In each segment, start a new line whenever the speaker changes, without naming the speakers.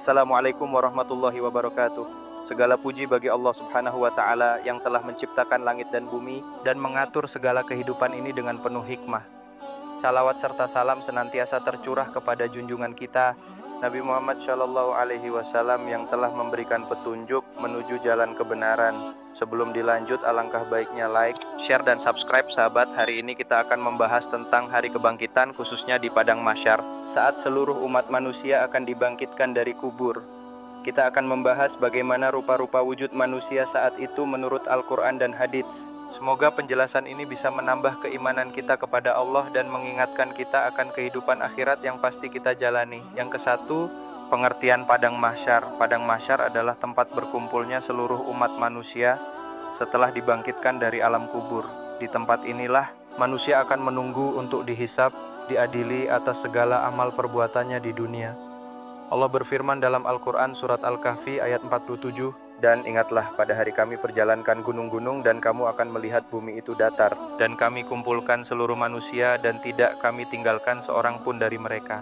Assalamualaikum warahmatullahi wabarakatuh. Segala puji bagi Allah Subhanahu wa Ta'ala yang telah menciptakan langit dan bumi dan mengatur segala kehidupan ini dengan penuh hikmah. Salawat serta salam senantiasa tercurah kepada junjungan kita Nabi Muhammad Shallallahu Alaihi Wasallam yang telah memberikan petunjuk menuju jalan kebenaran. Sebelum dilanjut, alangkah baiknya like, share, dan subscribe sahabat. Hari ini kita akan membahas tentang hari kebangkitan, khususnya di Padang Mahsyar, saat seluruh umat manusia akan dibangkitkan dari kubur. Kita akan membahas bagaimana rupa-rupa wujud manusia saat itu menurut Al-Quran dan Hadits. Semoga penjelasan ini bisa menambah keimanan kita kepada Allah dan mengingatkan kita akan kehidupan akhirat yang pasti kita jalani. Yang kesatu, pengertian Padang Mahsyar. Padang Mahsyar adalah tempat berkumpulnya seluruh umat manusia setelah dibangkitkan dari alam kubur. Di tempat inilah manusia akan menunggu untuk dihisab, diadili atas segala amal perbuatannya di dunia. Allah berfirman dalam Al-Quran surat Al-Kahfi ayat 47, dan ingatlah pada hari kami perjalankan gunung-gunung dan kamu akan melihat bumi itu datar, dan kami kumpulkan seluruh manusia dan tidak kami tinggalkan seorang pun dari mereka.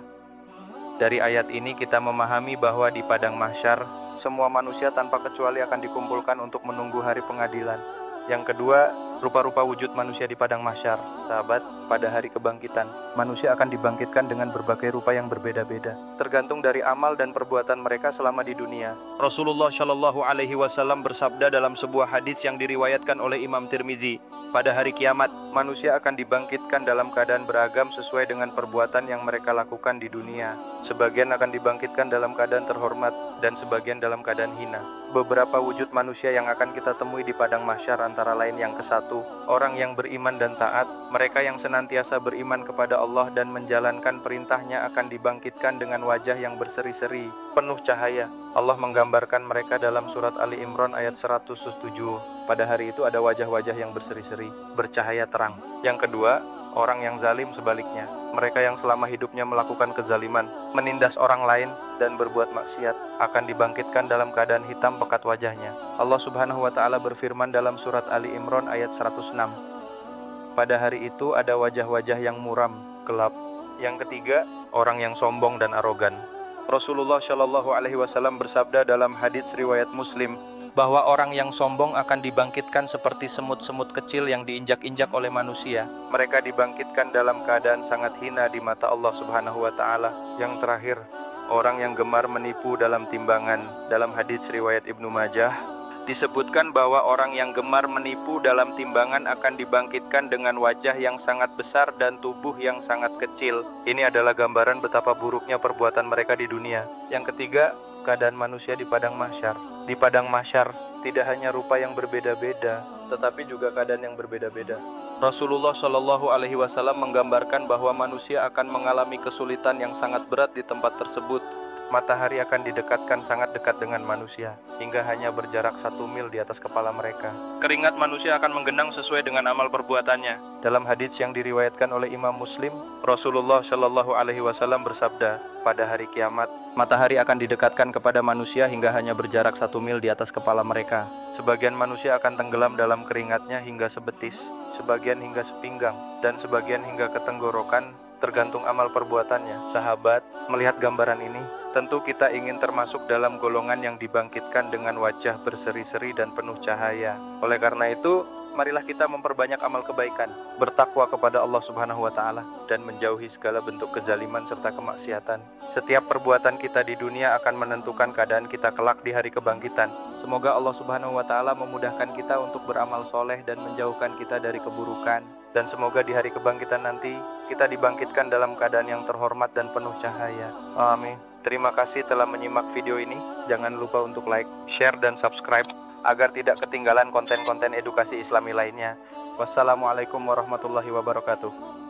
Dari ayat ini kita memahami bahwa di Padang Mahsyar, semua manusia tanpa kecuali akan dikumpulkan untuk menunggu hari pengadilan. Yang kedua, rupa-rupa wujud manusia di Padang Mahsyar. Sahabat, pada hari kebangkitan, manusia akan dibangkitkan dengan berbagai rupa yang berbeda-beda, tergantung dari amal dan perbuatan mereka selama di dunia. Rasulullah Shallallahu Alaihi Wasallam bersabda dalam sebuah hadis yang diriwayatkan oleh Imam Tirmizi, pada hari kiamat, manusia akan dibangkitkan dalam keadaan beragam sesuai dengan perbuatan yang mereka lakukan di dunia. Sebagian akan dibangkitkan dalam keadaan terhormat, dan sebagian dalam keadaan hina. Beberapa wujud manusia yang akan kita temui di Padang Mahsyar antara lain yang kesatu, orang yang beriman dan taat. Mereka yang senantiasa beriman kepada Allah dan menjalankan perintahnya akan dibangkitkan dengan wajah yang berseri-seri, penuh cahaya. Allah menggambarkan mereka dalam surat Ali Imran ayat 107. Pada hari itu ada wajah-wajah yang berseri-seri, bercahaya terang. Yang kedua, orang yang zalim sebaliknya. Mereka yang selama hidupnya melakukan kezaliman, menindas orang lain, dan berbuat maksiat, akan dibangkitkan dalam keadaan hitam pekat wajahnya. Allah Subhanahu wa Ta'ala berfirman dalam surat Ali Imran ayat 106. Pada hari itu ada wajah-wajah yang muram, gelap. Yang ketiga, orang yang sombong dan arogan. Rasulullah Shallallahu Alaihi Wasallam bersabda dalam hadits riwayat Muslim, bahwa orang yang sombong akan dibangkitkan seperti semut-semut kecil yang diinjak-injak oleh manusia. Mereka dibangkitkan dalam keadaan sangat hina di mata Allah Subhanahu wa Ta'ala. Yang terakhir, orang yang gemar menipu dalam timbangan. Dalam hadits riwayat Ibnu Majah, disebutkan bahwa orang yang gemar menipu dalam timbangan akan dibangkitkan dengan wajah yang sangat besar dan tubuh yang sangat kecil. Ini adalah gambaran betapa buruknya perbuatan mereka di dunia. Yang ketiga, keadaan manusia di Padang Mahsyar. Di Padang Mahsyar tidak hanya rupa yang berbeda-beda, tetapi juga keadaan yang berbeda-beda. Rasulullah Shallallahu Alaihi Wasallam menggambarkan bahwa manusia akan mengalami kesulitan yang sangat berat di tempat tersebut. Matahari akan didekatkan sangat dekat dengan manusia, hingga hanya berjarak 1 mil di atas kepala mereka. Keringat manusia akan menggenang sesuai dengan amal perbuatannya. Dalam hadits yang diriwayatkan oleh Imam Muslim, Rasulullah Shallallahu Alaihi Wasallam bersabda, pada hari kiamat, matahari akan didekatkan kepada manusia hingga hanya berjarak 1 mil di atas kepala mereka. Sebagian manusia akan tenggelam dalam keringatnya hingga sebetis, sebagian hingga sepinggang, dan sebagian hingga ke tenggorokan, tergantung amal perbuatannya. Sahabat, melihat gambaran ini, tentu kita ingin termasuk dalam golongan yang dibangkitkan dengan wajah berseri-seri dan penuh cahaya. Oleh karena itu, marilah kita memperbanyak amal kebaikan, bertakwa kepada Allah Subhanahu wa Ta'ala, dan menjauhi segala bentuk kezaliman serta kemaksiatan. Setiap perbuatan kita di dunia akan menentukan keadaan kita kelak di hari kebangkitan. Semoga Allah Subhanahu wa Ta'ala memudahkan kita untuk beramal soleh dan menjauhkan kita dari keburukan. Dan semoga di hari kebangkitan nanti kita dibangkitkan dalam keadaan yang terhormat dan penuh cahaya. Amin. Terima kasih telah menyimak video ini. Jangan lupa untuk like, share, dan subscribe agar tidak ketinggalan konten-konten edukasi Islami lainnya. Wassalamualaikum warahmatullahi wabarakatuh.